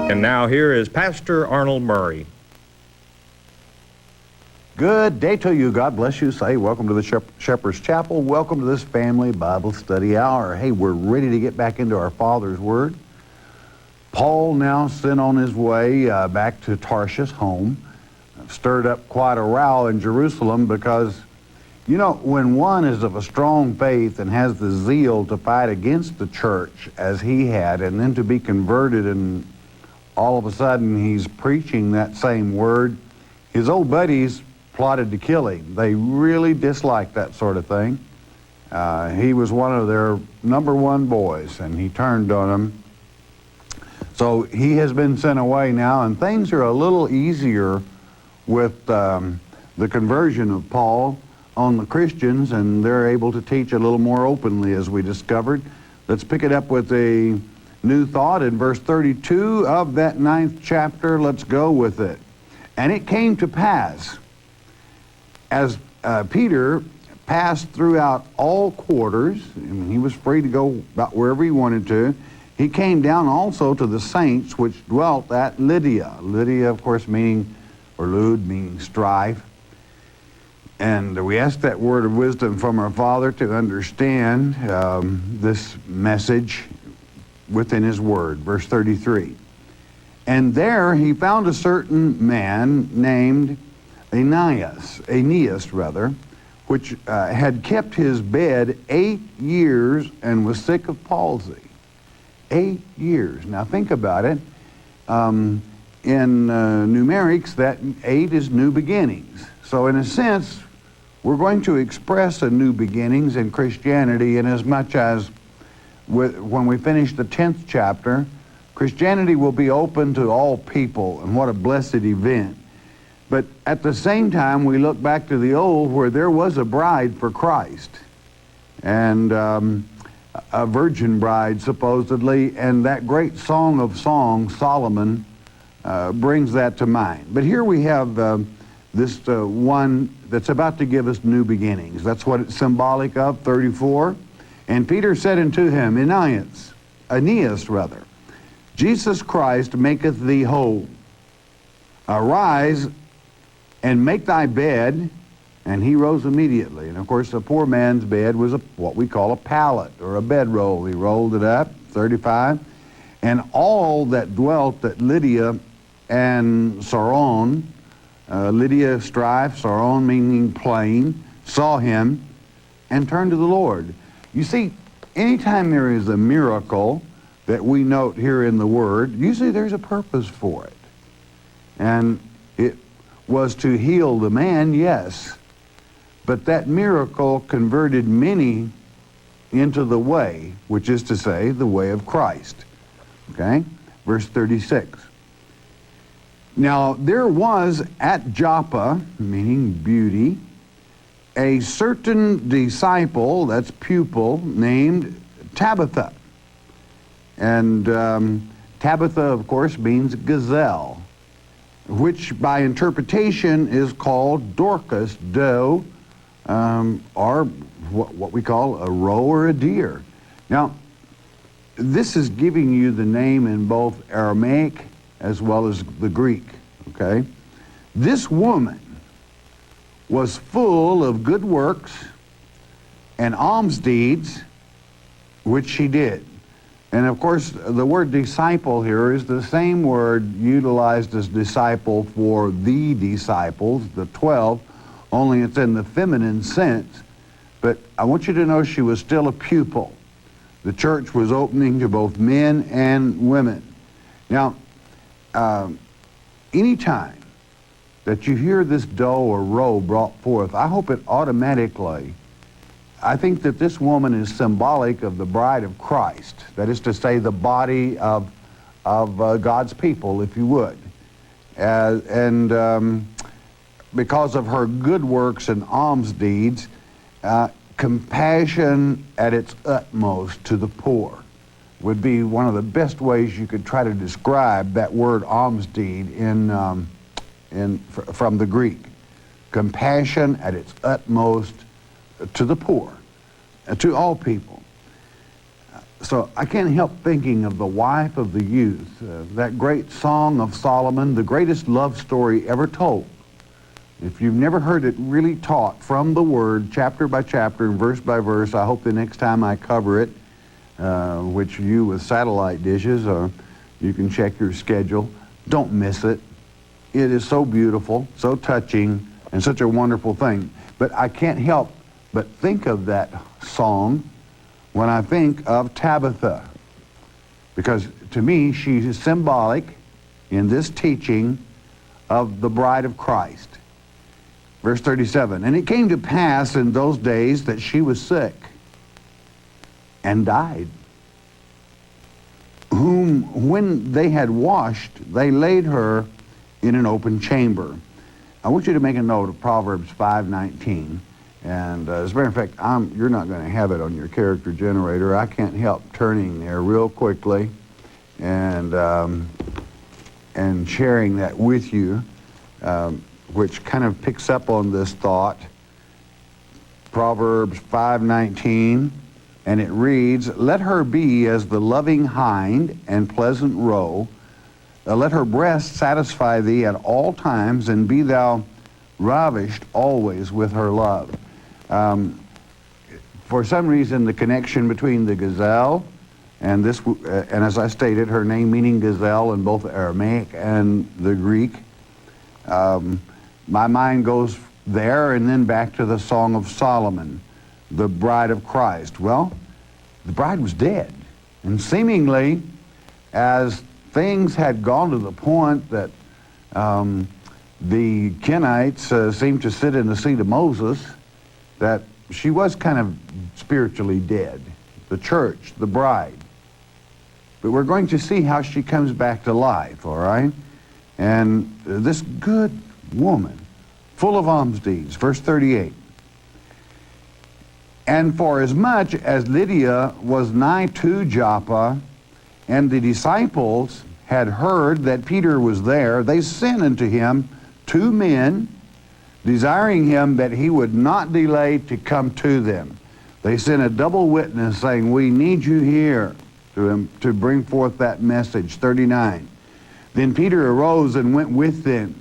And now here is Pastor Arnold Murray. Good day to you. God bless you. Say, welcome to the Shepherd's Chapel. Welcome to this family Bible study hour. Hey, we're ready to get back into our Father's Word. Paul now sent on his way back to Tarshish home. Stirred up quite a row in Jerusalem because, you know, when one is of a strong faith and has the zeal to fight against the church as he had, and then to be converted and all of a sudden he's preaching that same word, his old buddies plotted to kill him. They really disliked that sort of thing. He was one of their number one boys, and he turned on them. So he has been sent away now, and things are a little easier with the conversion of Paul on the Christians, and they're able to teach a little more openly, as we discovered. Let's pick it up with a new thought in verse 32 of that 9th chapter. Let's go with it. And it came to pass, as Peter passed throughout all quarters, and he was free to go about wherever he wanted to, he came down also to the saints which dwelt at Lydia. Lydia, of course, meaning, or Lud, meaning strife. And we asked that word of wisdom from our Father to understand this message within His Word. Verse 33. And there he found a certain man named Aeneas, which had kept his bed 8 years and was sick of palsy. 8 years. Now think about it. In numerics, that 8 is new beginnings. So in a sense, we're going to express a new beginnings in Christianity in as much as when we finish the 10th chapter, Christianity will be open to all people, and what a blessed event. But at the same time, we look back to the old where there was a bride for Christ, and a virgin bride supposedly, and that great Song of Songs, Solomon, brings that to mind. But here we have this one that's about to give us new beginnings. That's what it's symbolic of, 34. And Peter said unto him, Aeneas, Jesus Christ maketh thee whole. Arise and make thy bed. And he rose immediately. And of course, the poor man's bed was what we call a pallet or a bedroll. He rolled it up, 35. And all that dwelt at Lydia and Saron, Lydia strife, Saron meaning plain, saw him and turned to the Lord. You see, anytime there is a miracle that we note here in the Word, usually there's a purpose for it. And it was to heal the man, yes, but that miracle converted many into the way, which is to say, the way of Christ. Okay? Verse 36. Now, there was at Joppa, meaning beauty, a certain disciple, that's pupil, named Tabitha. And Tabitha, of course, means gazelle, which by interpretation is called Dorcas, doe, or what we call a roe or a deer. Now, this is giving you the name in both Aramaic as well as the Greek, okay? This woman was full of good works and alms deeds, which she did. And of course, the word disciple here is the same word utilized as disciple for the disciples, the 12, only it's in the feminine sense. But I want you to know she was still a pupil. The church was opening to both men and women. Now, anytime that you hear this doe or roe brought forth, I hope it automatically, I think that this woman is symbolic of the bride of Christ. That is to say, the body of God's people, if you would. Because of her good works and alms deeds, compassion at its utmost to the poor would be one of the best ways you could try to describe that word alms deed from the Greek. Compassion at its utmost to the poor, to all people. So I can't help thinking of the wife of the youth, that great Song of Solomon, the greatest love story ever told. If you've never heard it really taught from the Word, chapter by chapter and verse by verse, I hope the next time I cover it, which you with satellite dishes, you can check your schedule, don't miss it. It is so beautiful, so touching, and such a wonderful thing. But I can't help but think of that song when I think of Tabitha, because to me she is symbolic in this teaching of the bride of Christ. Verse 37, and it came to pass in those days that she was sick and died, whom when they had washed, they laid her in an open chamber. I want you to make a note of Proverbs 5:19. And as a matter of fact, you're not going to have it on your character generator. I can't help turning there real quickly and sharing that with you, which kind of picks up on this thought. Proverbs 5:19, and it reads, let her be as the loving hind and pleasant roe. Let her breast satisfy thee at all times, and be thou ravished always with her love. For some reason, the connection between the gazelle and this, and as I stated, her name meaning gazelle in both Aramaic and the Greek, my mind goes there and then back to the Song of Solomon, the bride of Christ. Well, the bride was dead, and seemingly, as things had gone to the point that the Kenites seemed to sit in the seat of Moses, that she was kind of spiritually dead, the church, the bride. But we're going to see how she comes back to life, all right? And this good woman, full of alms deeds, verse 38. And for as much as Lydia was nigh to Joppa, and the disciples had heard that Peter was there, they sent unto him 2 men, desiring him that he would not delay to come to them. They sent a double witness saying, we need you here to bring forth that message. 39. Then Peter arose and went with them.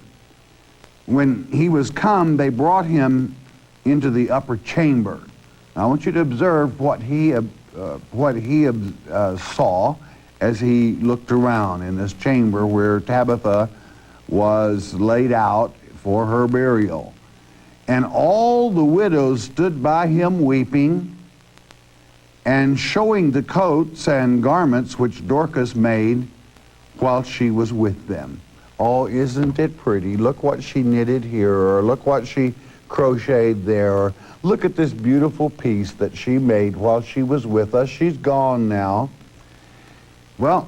When he was come, they brought him into the upper chamber. Now, I want you to observe what he saw as he looked around in this chamber where Tabitha was laid out for her burial. And all the widows stood by him weeping, and showing the coats and garments which Dorcas made while she was with them. Oh, isn't it pretty? Look what she knitted here, or look what she crocheted there, or look at this beautiful piece that she made while she was with us. She's gone now. Well,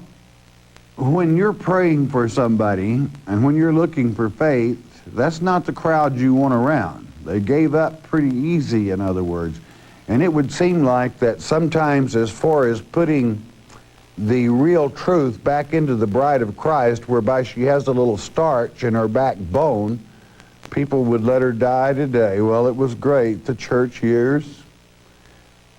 when you're praying for somebody and when you're looking for faith, that's not the crowd you want around. They gave up pretty easy, in other words. And it would seem like that sometimes, as far as putting the real truth back into the bride of Christ, whereby she has a little starch in her backbone, people would let her die today. Well, it was great, the church years.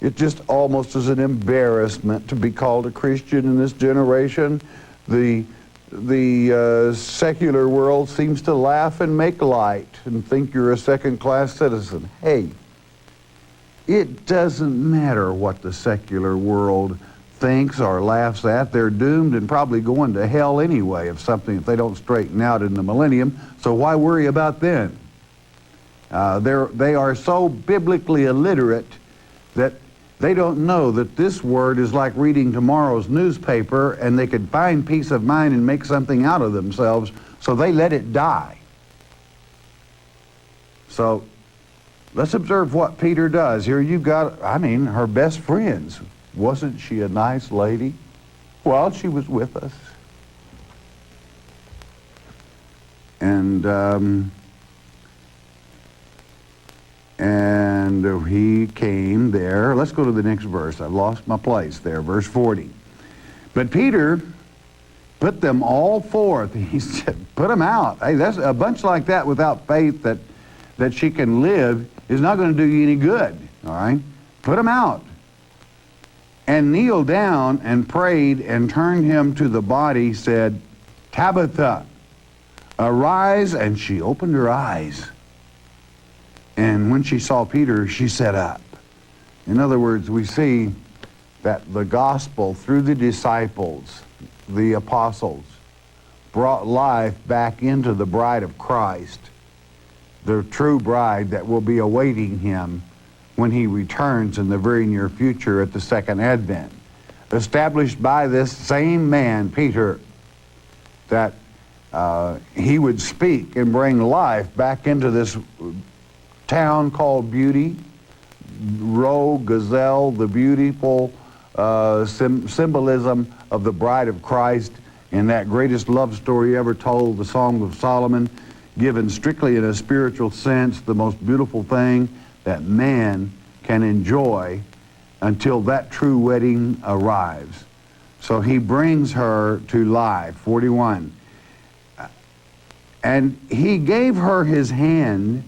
It just almost is an embarrassment to be called a Christian in this generation. The secular world seems to laugh and make light and think you're a second-class citizen. Hey, it doesn't matter what the secular world thinks or laughs at. They're doomed and probably going to hell anyway if they don't straighten out in the millennium. So why worry about them? They are so biblically illiterate that they don't know that this word is like reading tomorrow's newspaper, and they could find peace of mind and make something out of themselves, so they let it die. So let's observe what Peter does. Here you've got, her best friends. Wasn't she a nice lady? Well, she was with us. And he came there. Let's go to the next verse. I've lost my place there. Verse 40. But Peter put them all forth. He said, put them out. Hey, that's a bunch like that without faith that she can live is not going to do you any good. All right? Put them out. and kneeled down and prayed and turned him to the body, said, Tabitha, arise. And she opened her eyes. And when she saw Peter, she sat up. In other words, we see that the gospel through the disciples, the apostles, brought life back into the bride of Christ, the true bride that will be awaiting him when he returns in the very near future at the second advent. Established by this same man, Peter, that he would speak and bring life back into this town called Beauty, Roe, Gazelle, the beautiful symbolism of the bride of Christ in that greatest love story ever told, the Song of Solomon, given strictly in a spiritual sense, the most beautiful thing that man can enjoy until that true wedding arrives. So he brings her to life, 41. And he gave her his hand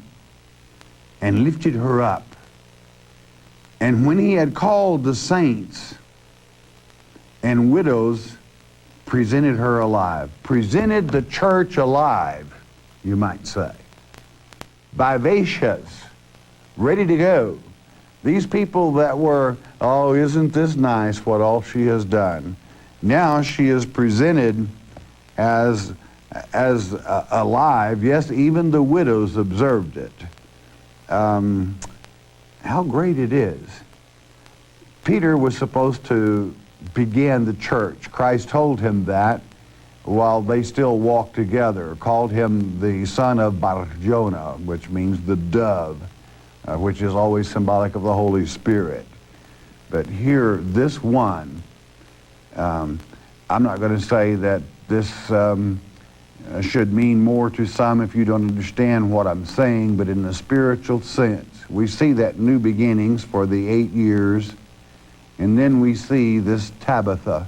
and lifted her up. And when he had called the saints and widows, presented her alive. Presented the church alive, you might say. Vivacious, ready to go. These people that were, oh, isn't this nice what all she has done? Now she is presented as alive. Yes, even the widows observed it. How great it is. Peter was supposed to begin the church. Christ told him that while they still walked together, called him the son of Bar-Jonah, which means the dove, which is always symbolic of the Holy Spirit. But here, this one, I'm not going to say that this should mean more to some if you don't understand what I'm saying, but in the spiritual sense, we see that new beginnings for the 8 years, and then we see this Tabitha,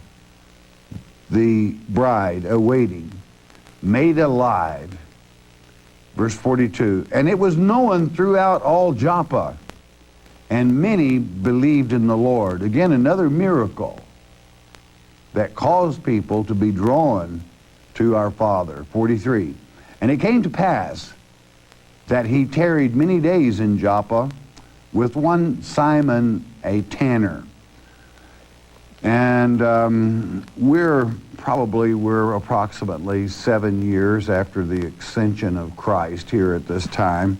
the bride awaiting, made alive. Verse 42, and it was known throughout all Joppa, and many believed in the Lord. Again, another miracle that caused people to be drawn to our Father. 43, and it came to pass that he tarried many days in Joppa with one Simon a tanner. And we're approximately 7 years after the ascension of Christ here at this time.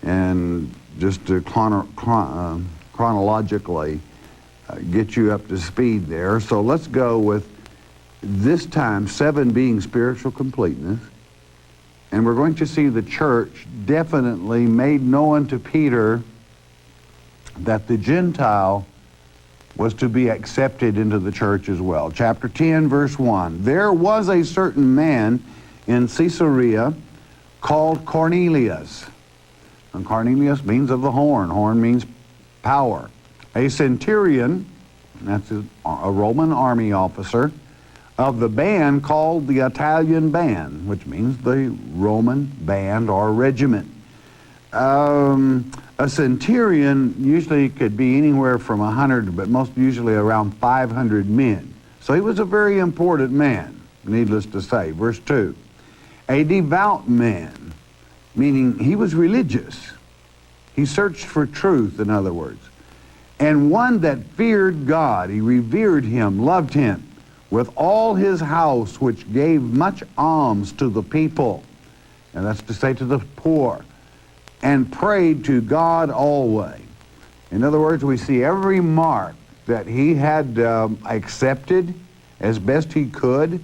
And just to chronologically get you up to speed there. So let's go with this time, 7 being spiritual completeness. And we're going to see the church definitely made known to Peter that the Gentile was to be accepted into the church as well. Chapter 10, verse 1. There was a certain man in Caesarea called Cornelius. And Cornelius means of the horn. Horn means power. A centurion, that's a Roman army officer, of the band called the Italian band, which means the Roman band or regiment. A centurion usually could be anywhere from 100, but most usually around 500 men. So he was a very important man, needless to say. Verse 2, a devout man, meaning he was religious. He searched for truth, in other words. And one that feared God, he revered him, loved him, with all his house, which gave much alms to the people, and that's to say to the poor, and prayed to God always. In other words, we see every mark that he had accepted as best he could.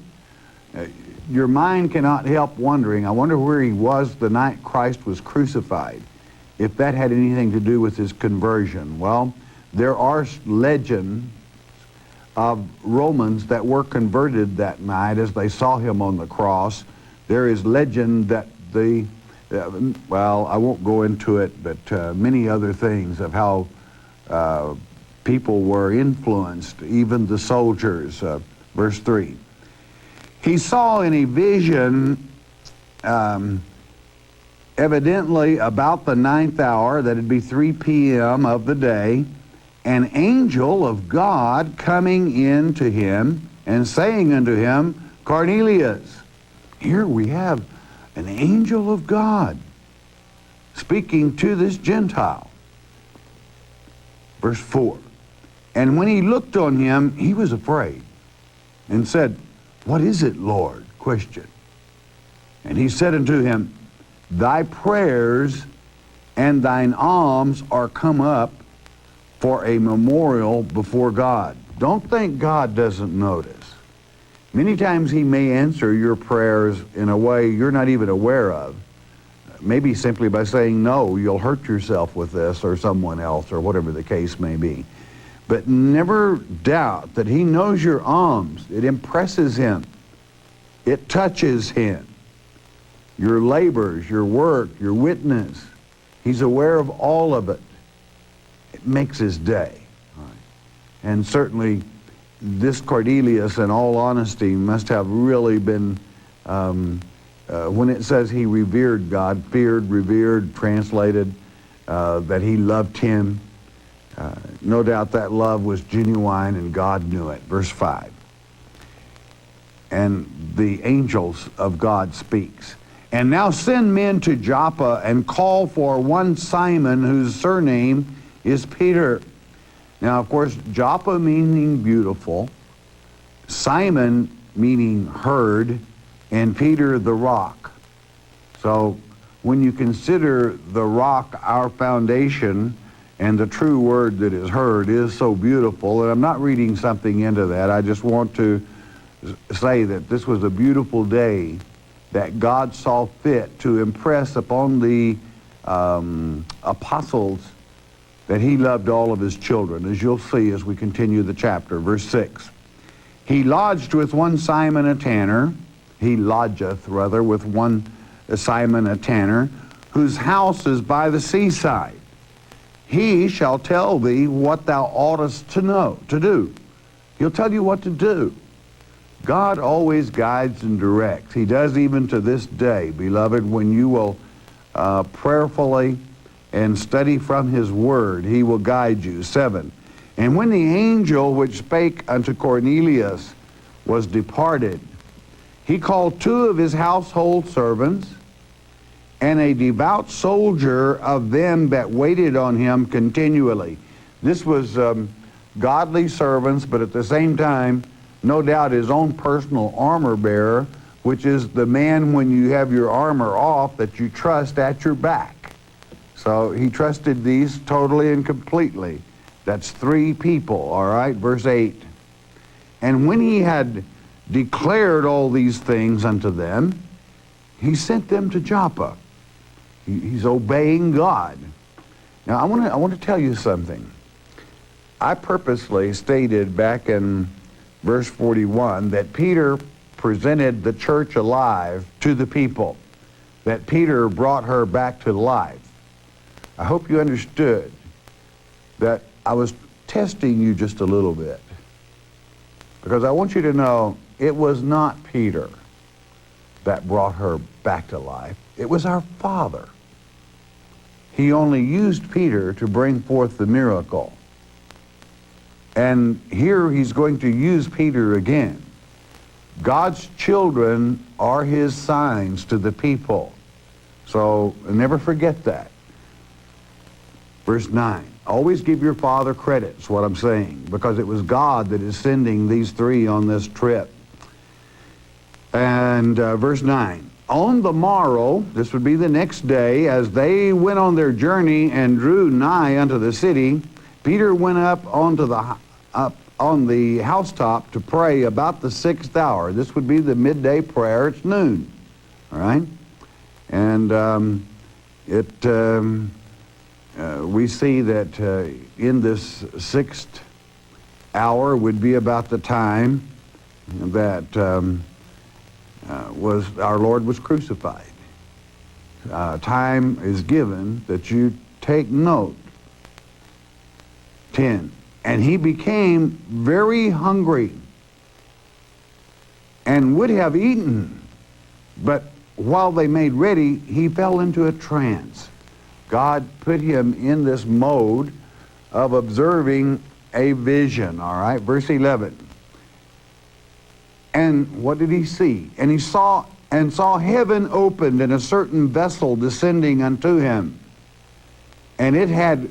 Your mind cannot help wondering, I wonder where he was the night Christ was crucified, if that had anything to do with his conversion. Well, there are legends of Romans that were converted that night as they saw him on the cross. There is legend that well, I won't go into it, but many other things of how people were influenced, even the soldiers. Verse 3. He saw in a vision, evidently about the 9th hour, that it'd be 3 p.m. of the day, an angel of God coming in to him and saying unto him, Cornelius. Here we have an angel of God speaking to this Gentile. Verse 4. And when he looked on him, he was afraid and said, What is it, Lord? Question. And he said unto him, Thy prayers and thine alms are come up for a memorial before God. Don't think God doesn't notice. Many times he may answer your prayers in a way you're not even aware of. Maybe simply by saying, no, you'll hurt yourself with this or someone else or whatever the case may be. But never doubt that he knows your alms. It impresses him. It touches him. Your labors, your work, your witness. He's aware of all of it. It makes his day. And certainly this Cornelius, in all honesty, must have really been, when it says he revered God, feared, revered, translated, that he loved him. No doubt that love was genuine and God knew it. Verse 5. And the angels of God speaks. And now send men to Joppa and call for one Simon whose surname is Peter. Now, of course, Joppa meaning beautiful, Simon meaning heard, and Peter the rock. So when you consider the rock our foundation, and the true word that is heard is so beautiful, and I'm not reading something into that, I just want to say that this was a beautiful day that God saw fit to impress upon the apostles that he loved all of his children, as you'll see as we continue the chapter. Verse 6. He lodged with one Simon a tanner, he lodgeth rather with one Simon a tanner, whose house is by the seaside. He shall tell thee what thou oughtest to do. He'll tell you what to do. God always guides and directs. He does even to this day, beloved, when you will prayerfully and study from his word, he will guide you. 7. And when the angel which spake unto Cornelius was departed, he called 2 of his household servants and a devout soldier of them that waited on him continually. This was godly servants, but at the same time, no doubt his own personal armor bearer, which is the man when you have your armor off that you trust at your back. So he trusted these totally and completely. That's 3 people, all right? Verse 8. And when he had declared all these things unto them, he sent them to Joppa. He's obeying God. Now, I want to tell you something. I purposely stated back in verse 41 that Peter presented the church alive to the people, that Peter brought her back to life. I hope you understood that I was testing you just a little bit, because I want you to know it was not Peter that brought her back to life. It was our Father. He only used Peter to bring forth the miracle. And here he's going to use Peter again. God's children are his signs to the people. So never forget that. Verse 9. Always give your father credit, is what I'm saying, because it was God that is sending these 3 on this trip. And verse 9. On the morrow, this would be the next day, as they went on their journey and drew nigh unto the city, Peter went up on the housetop to pray about the 6th hour. This would be the midday prayer. It's noon, all right? And we see that in this 6th hour would be about the time that our Lord was crucified. Time is given that you take note. 10. And he became very hungry and would have eaten, but while they made ready, he fell into a trance. God put him in this mode of observing a vision, all right? Verse 11. And what did he see? And he saw heaven opened, and a certain vessel descending unto him. And it had,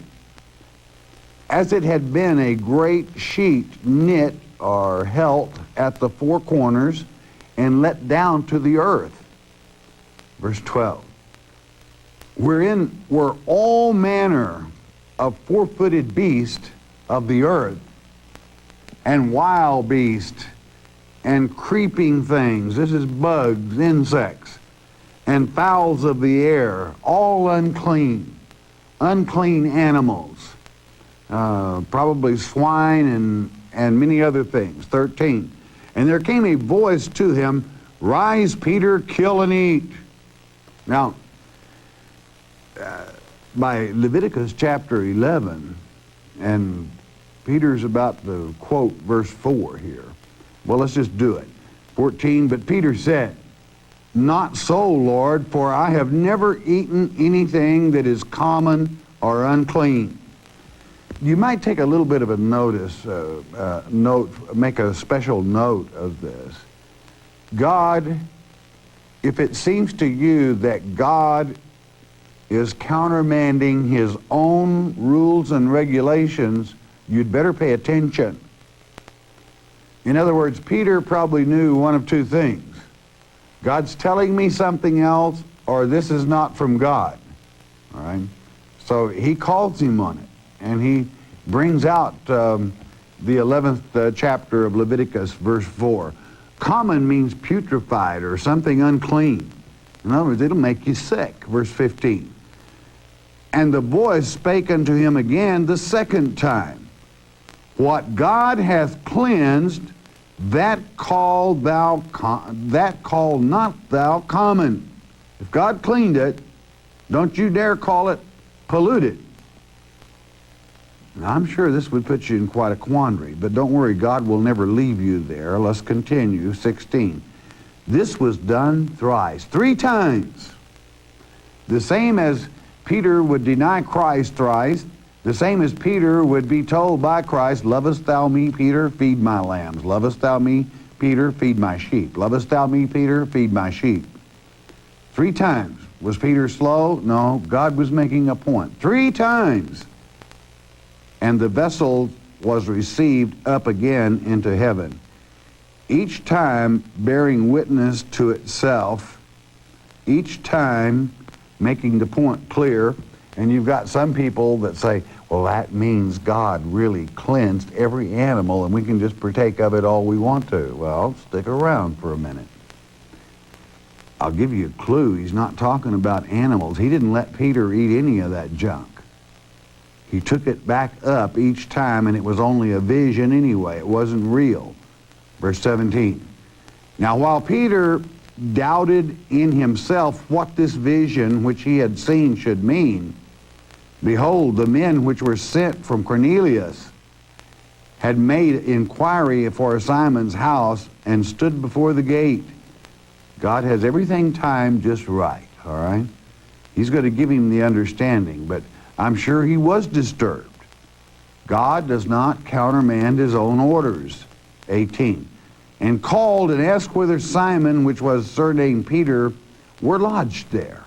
as it had been a great sheet knit or helt at the four corners, and let down to the earth. Verse 12. Wherein were all manner of four-footed beasts of the earth, and wild beasts, and creeping things. This is bugs, insects, and fowls of the air, all unclean animals, probably swine and many other things. 13. And there came a voice to him, Rise, Peter, kill and eat. Now, by Leviticus chapter 11, and Peter's about to quote verse 4 here. Well, let's just do it. 14, but Peter said, Not so, Lord, for I have never eaten anything that is common or unclean. You might take a little bit of a make a special note of this. God, if it seems to you that God is countermanding his own rules and regulations, you'd better pay attention. In other words, Peter probably knew one of two things. God's telling me something else, or this is not from God. All right? So he calls him on it, and he brings out the 11th chapter of Leviticus, verse 4. Common means putrefied or something unclean. In other words, it'll make you sick. Verse 15. And the voice spake unto him again the second time, What God hath cleansed, that call not thou common. If God cleaned it, don't you dare call it polluted. Now, I'm sure this would put you in quite a quandary, but don't worry, God will never leave you there. Let's continue. 16. This was done thrice, 3 times. The same as Peter would deny Christ thrice, the same as Peter would be told by Christ, Lovest thou me, Peter? Feed my lambs. Lovest thou me, Peter? Feed my sheep. Lovest thou me, Peter? Feed my sheep. 3 times. Was Peter slow? No, God was making a point. 3 times. And the vessel was received up again into heaven, each time bearing witness to itself, each time making the point clear. And you've got some people that say, well, that means God really cleansed every animal and we can just partake of it all we want to. Well, stick around for a minute. I'll give you a clue. He's not talking about animals. He didn't let Peter eat any of that junk. He took it back up each time, and it was only a vision anyway. It wasn't real. Verse 17. Now, while Peter doubted in himself what this vision which he had seen should mean, behold, the men which were sent from Cornelius had made inquiry for Simon's house and stood before the gate. God has everything timed just right, all right? He's going to give him the understanding, but I'm sure he was disturbed. God does not countermand his own orders. 18. And called and asked whether Simon, which was surnamed Peter, were lodged there.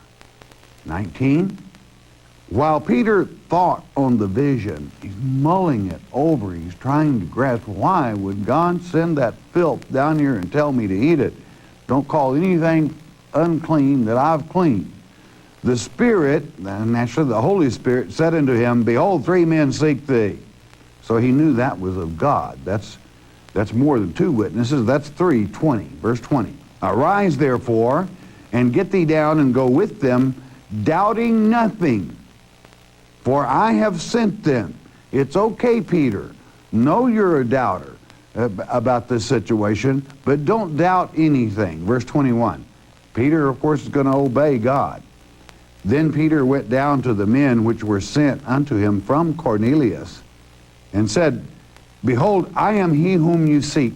19. While Peter thought on the vision, he's mulling it over. He's trying to grasp, why would God send that filth down here and tell me to eat it? Don't call anything unclean that I've cleaned. The Spirit, and actually the Holy Spirit, said unto him, Behold, 3 men seek thee. So he knew that was of God. That's more than 2 witnesses. That's 3, 20. Verse 20. Arise, therefore, and get thee down and go with them, doubting nothing, for I have sent them. It's okay, Peter. Know you're a doubter about this situation, but don't doubt anything. Verse 21. Peter, of course, is going to obey God. Then Peter went down to the men which were sent unto him from Cornelius, and said, Behold, I am he whom you seek.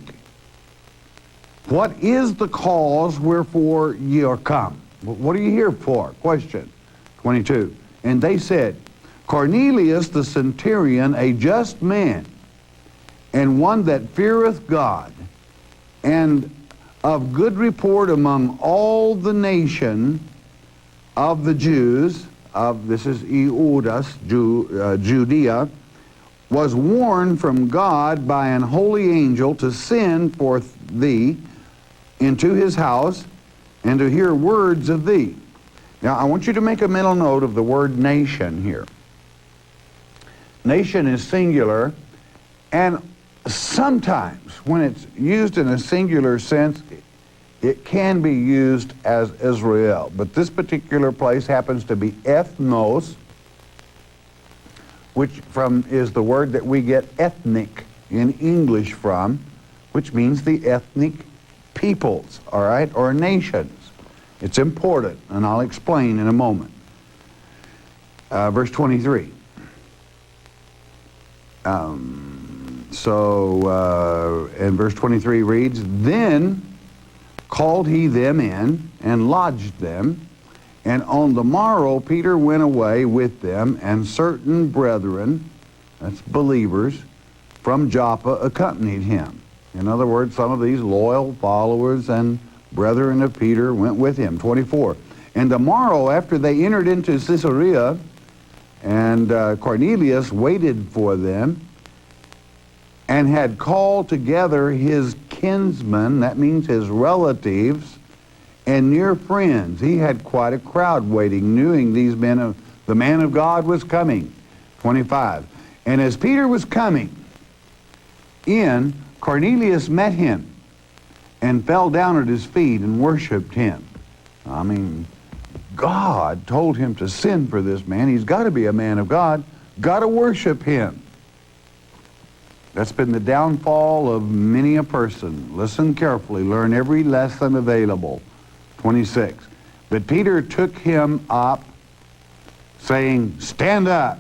What is the cause wherefore ye are come? What are you here for? Question 22. And they said, Cornelius the centurion, a just man, and one that feareth God, and of good report among all the nation of the Jews, this is Eudas, Judea, was warned from God by an holy angel to send forth thee into his house and to hear words of thee. Now, I want you to make a mental note of the word nation here. Nation is singular, and sometimes when it's used in a singular sense, it can be used as Israel. But this particular place happens to be ethnos, which is the word that we get ethnic in English from, which means the ethnic peoples, all right, or nations. It's important, and I'll explain in a moment. Verse 23. And verse 23 reads, Then called he them in and lodged them, and on the morrow Peter went away with them, and certain brethren, that's believers, from Joppa accompanied him. In other words, some of these loyal followers and brethren of Peter went with him. 24. And the morrow after they entered into Caesarea, and Cornelius waited for them, and had called together his kinsmen, that means his relatives, and near friends. He had quite a crowd waiting, knowing these men the man of God was coming. 25. And as Peter was coming in, Cornelius met him and fell down at his feet and worshiped him. I mean, God told him to send for this man. He's got to be a man of God. Got to worship him. That's been the downfall of many a person. Listen carefully. Learn every lesson available. 26. But Peter took him up, saying, Stand up.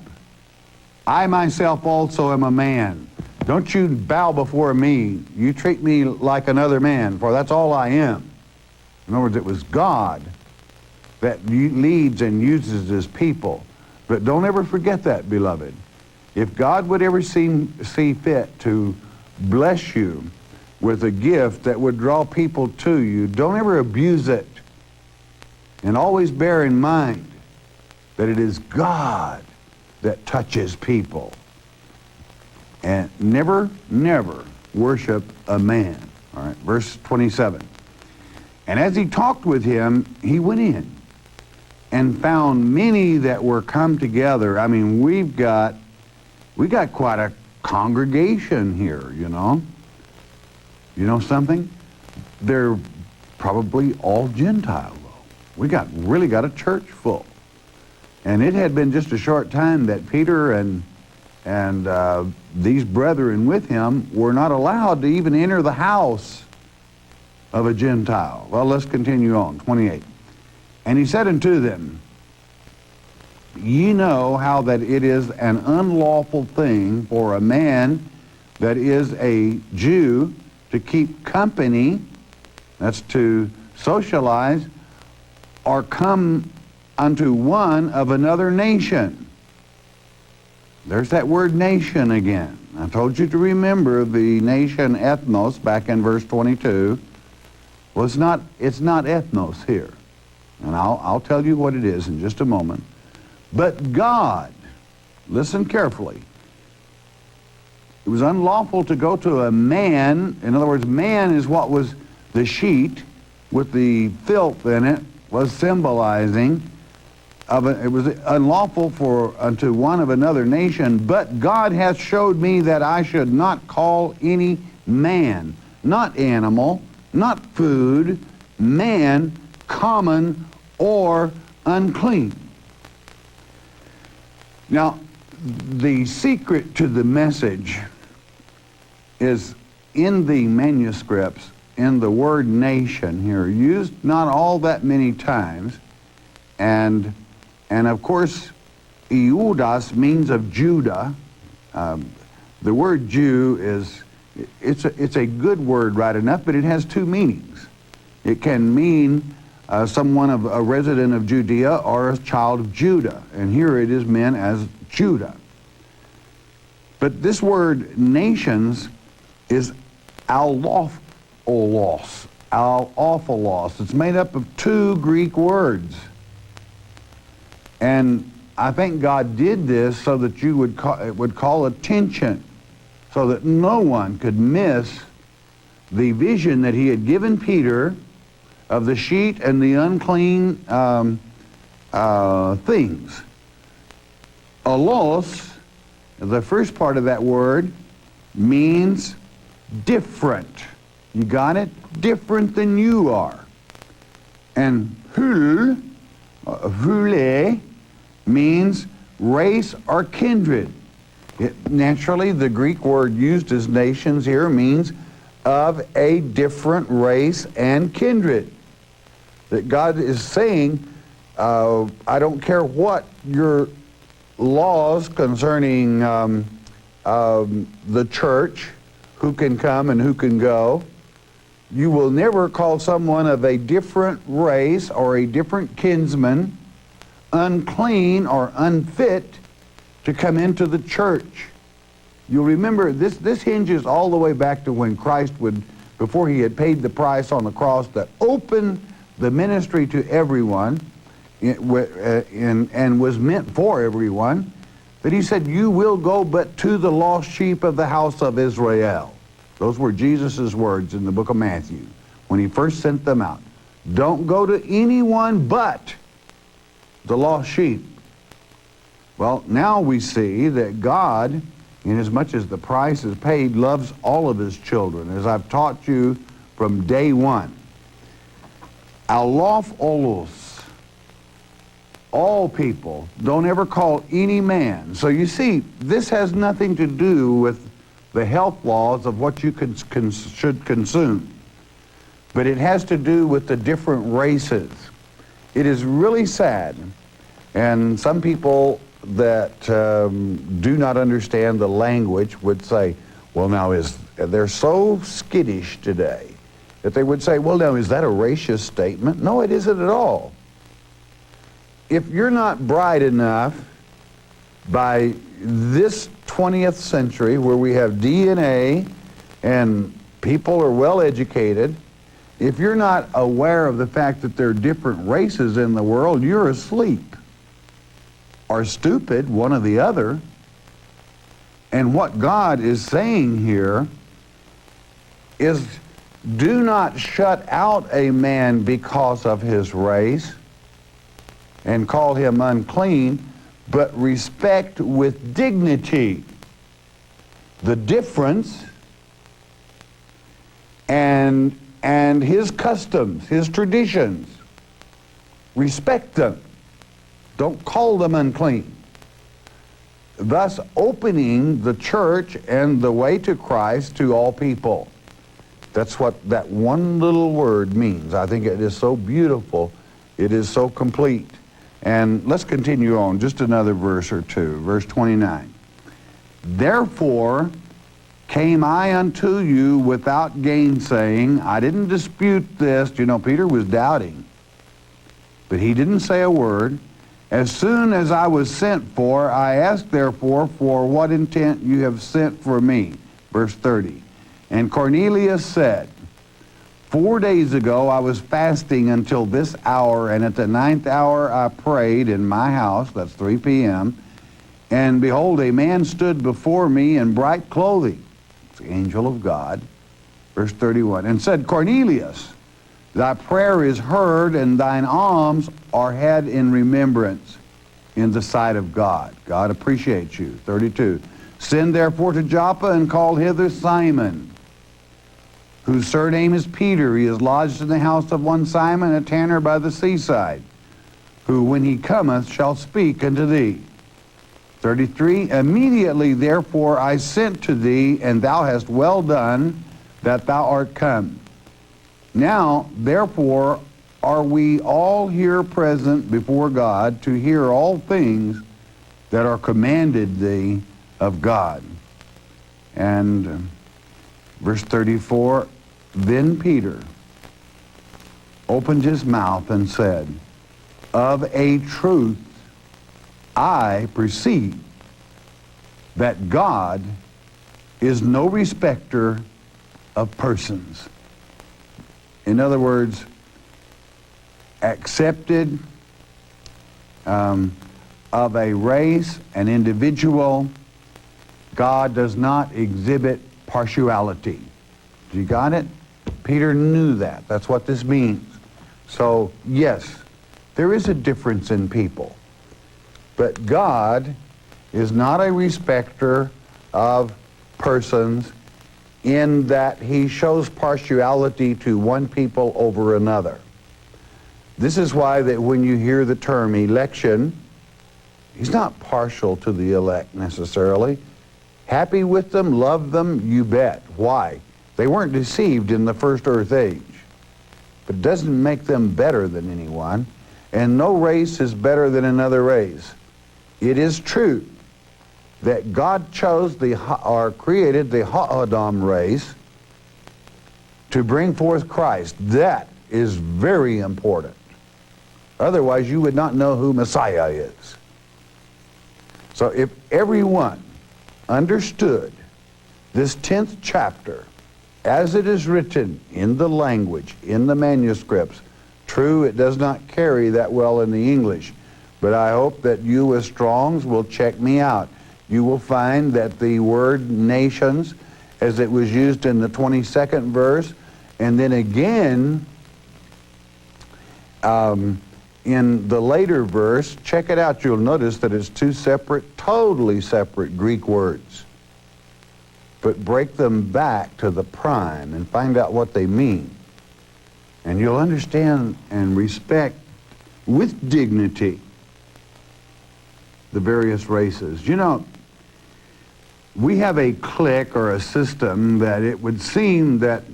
I myself also am a man. Don't you bow before me. You treat me like another man, for that's all I am. In other words, it was God that leads and uses his people. But don't ever forget that, beloved. If God would ever see fit to bless you with a gift that would draw people to you, don't ever abuse it. And always bear in mind that it is God that touches people. And never, never worship a man. All right, verse 27. And as he talked with him, he went in and found many that were come together. I mean, we got quite a congregation here, you know. You know something? They're probably all Gentile, though. We really got a church full. And it had been just a short time that Peter and these brethren with him were not allowed to even enter the house of a Gentile. Well, let's continue on. 28. And he said unto them, Ye know how that it is an unlawful thing for a man that is a Jew to keep company, that's to socialize, or come unto one of another nation. There's that word nation again. I told you to remember the nation ethnos back in verse 22. Well, it's not ethnos here. And I'll tell you what it is in just a moment. But God, listen carefully, it was unlawful to go to a man. In other words, man is what was the sheet with the filth in it, was symbolizing it was unlawful unto one of another nation. But God hath showed me that I should not call any man, not animal, not food, man, common, or unclean. Now, the secret to the message is in the manuscripts, in the word nation here, used not all that many times, and of course, Eudas means of Judah. The word Jew it's a good word right enough, but it has two meanings. It can mean someone of a resident of Judea or a child of Judah. And here it is meant as Judah. But this word nations is alophilos. Alophilos. It's made up of two Greek words. And I think God did this so that you would call attention, so that no one could miss the vision that he had given Peter of the sheet and the unclean things. Alos, the first part of that word, means different. You got it? Different than you are. And hule means race or kindred. Naturally, the Greek word used as nations here means of a different race and kindred. That God is saying, I don't care what your laws concerning the church, who can come and who can go, you will never call someone of a different race or a different kinsman unclean or unfit to come into the church. You'll remember, this hinges all the way back to when Christ would, before he had paid the price on the cross to open the ministry to everyone, and was meant for everyone, that he said, you will go but to the lost sheep of the house of Israel. Those were Jesus' words in the book of Matthew when he first sent them out. Don't go to anyone but the lost sheep. Well, now we see that God, inasmuch as the price is paid, loves all of his children, as I've taught you from day one. Alophilos, all people. Don't ever call any man. So you see, this has nothing to do with the health laws of what you should consume. But it has to do with the different races. It is really sad. And some people that do not understand the language would say, well, now they're so skittish today that they would say, well, now, is that a racist statement? No, it isn't at all. If you're not bright enough by this 20th century where we have DNA and people are well educated, if you're not aware of the fact that there are different races in the world, you're asleep or stupid, one or the other. And what God is saying here is, do not shut out a man because of his race and call him unclean, but respect with dignity the difference and his customs, his traditions. Respect them. Don't call them unclean. Thus opening the church and the way to Christ to all people. That's what that one little word means. I think it is so beautiful. It is so complete. And let's continue on, just another verse or two. Verse 29. Therefore came I unto you without gainsaying. I didn't dispute this. You know, Peter was doubting. But he didn't say a word. As soon as I was sent for, I asked therefore for what intent you have sent for me. Verse 30. And Cornelius said, 4 days ago I was fasting until this hour, and at the 9th hour I prayed in my house, that's 3 p.m., and behold, a man stood before me in bright clothing, it's the angel of God, verse 31, and said, Cornelius, thy prayer is heard, and thine alms are had in remembrance in the sight of God. God appreciates you. 32, send therefore to Joppa and call hither Simon, whose surname is Peter. He is lodged in the house of one Simon, a tanner by the seaside, who when he cometh shall speak unto thee. 33, immediately therefore I sent to thee, and thou hast well done that thou art come. Now therefore are we all here present before God to hear all things that are commanded thee of God. And verse 34, then Peter, opened his mouth and said, "Of a truth, I perceive that God is no respecter of persons." In other words, accepted of a race, an individual, God does not exhibit partiality. You got it? Peter knew that. That's what this means. So, yes, there is a difference in people. But God is not a respecter of persons in that he shows partiality to one people over another. This is why that when you hear the term election, he's not partial to the elect necessarily. Happy with them, love them, you bet. Why? They weren't deceived in the first earth age. But it doesn't make them better than anyone. And no race is better than another race. It is true that God chose or created the Ha-Adam race to bring forth Christ. That is very important. Otherwise, you would not know who Messiah is. So if everyone understood this 10th chapter as it is written in the language, in the manuscripts, true, it does not carry that well in the English, but I hope that you as Strongs will check me out. You will find that the word nations, as it was used in the 22nd verse, and then again in the later verse, check it out, you'll notice that it's two separate, totally separate Greek words. But break them back to the prime and find out what they mean. And you'll understand and respect with dignity the various races. You know, we have a clique or a system that it would seem that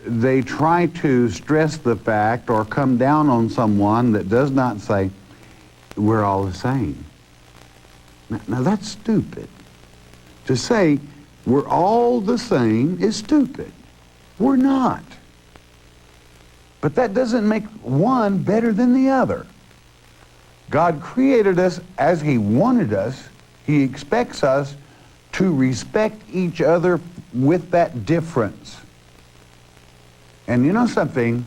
they try to stress the fact or come down on someone that does not say, we're all the same. Now that's stupid. To say we're all the same is stupid. We're not. But that doesn't make one better than the other. God created us as he wanted us. He expects us to respect each other with that difference. And you know something?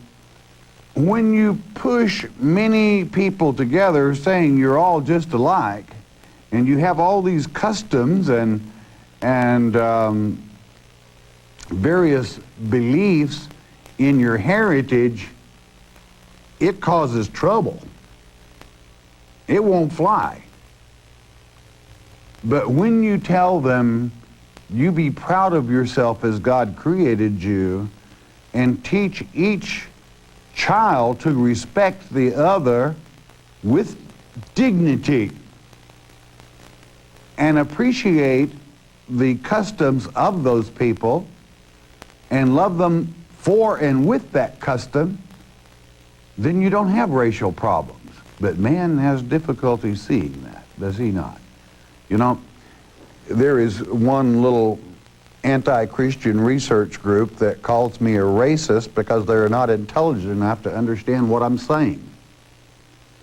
When you push many people together saying you're all just alike, and you have all these customs and various beliefs in your heritage, it causes trouble. It won't fly. But when you tell them, you be proud of yourself as God created you, and teach each child to respect the other with dignity and appreciate the customs of those people and love them for and with that custom, then you don't have racial problems. But man has difficulty seeing that, does he not? You know, there is one little anti-Christian research group that calls me a racist because they're not intelligent enough to understand what I'm saying.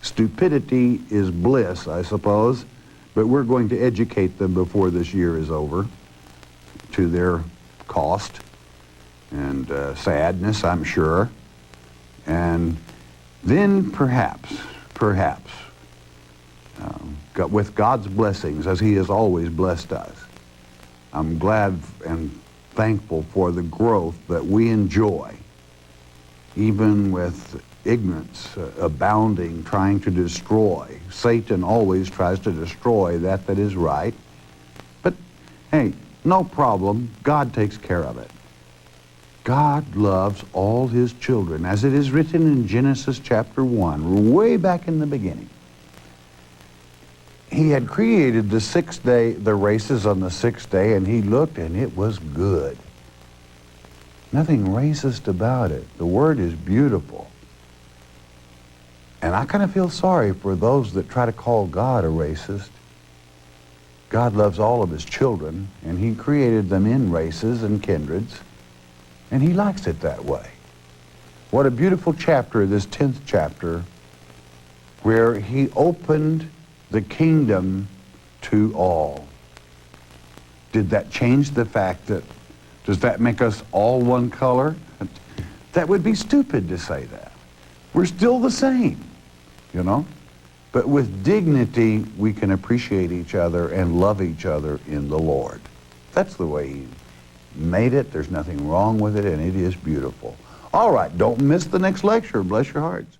Stupidity is bliss, I suppose, but we're going to educate them before this year is over, to their cost and sadness, I'm sure. And then perhaps, with God's blessings, as he has always blessed us, I'm glad and thankful for the growth that we enjoy, even with ignorance abounding, trying to destroy. Satan always tries to destroy that is right. But hey, no problem. God takes care of it. God loves all his children, as it is written in Genesis chapter 1, way back in the beginning. He had created the 6th day, the races on the 6th day, and he looked and it was good. Nothing racist about it. The word is beautiful. And I kind of feel sorry for those that try to call God a racist. God loves all of his children, and he created them in races and kindreds, and he likes it that way. What a beautiful chapter, this 10th chapter, where he opened the kingdom to all. Did that change the fact that, does that make us all one color? That would be stupid to say that. We're still the same, you know? But with dignity, we can appreciate each other and love each other in the Lord. That's the way he made it. There's nothing wrong with it, and it is beautiful. All right, don't miss the next lecture. Bless your hearts.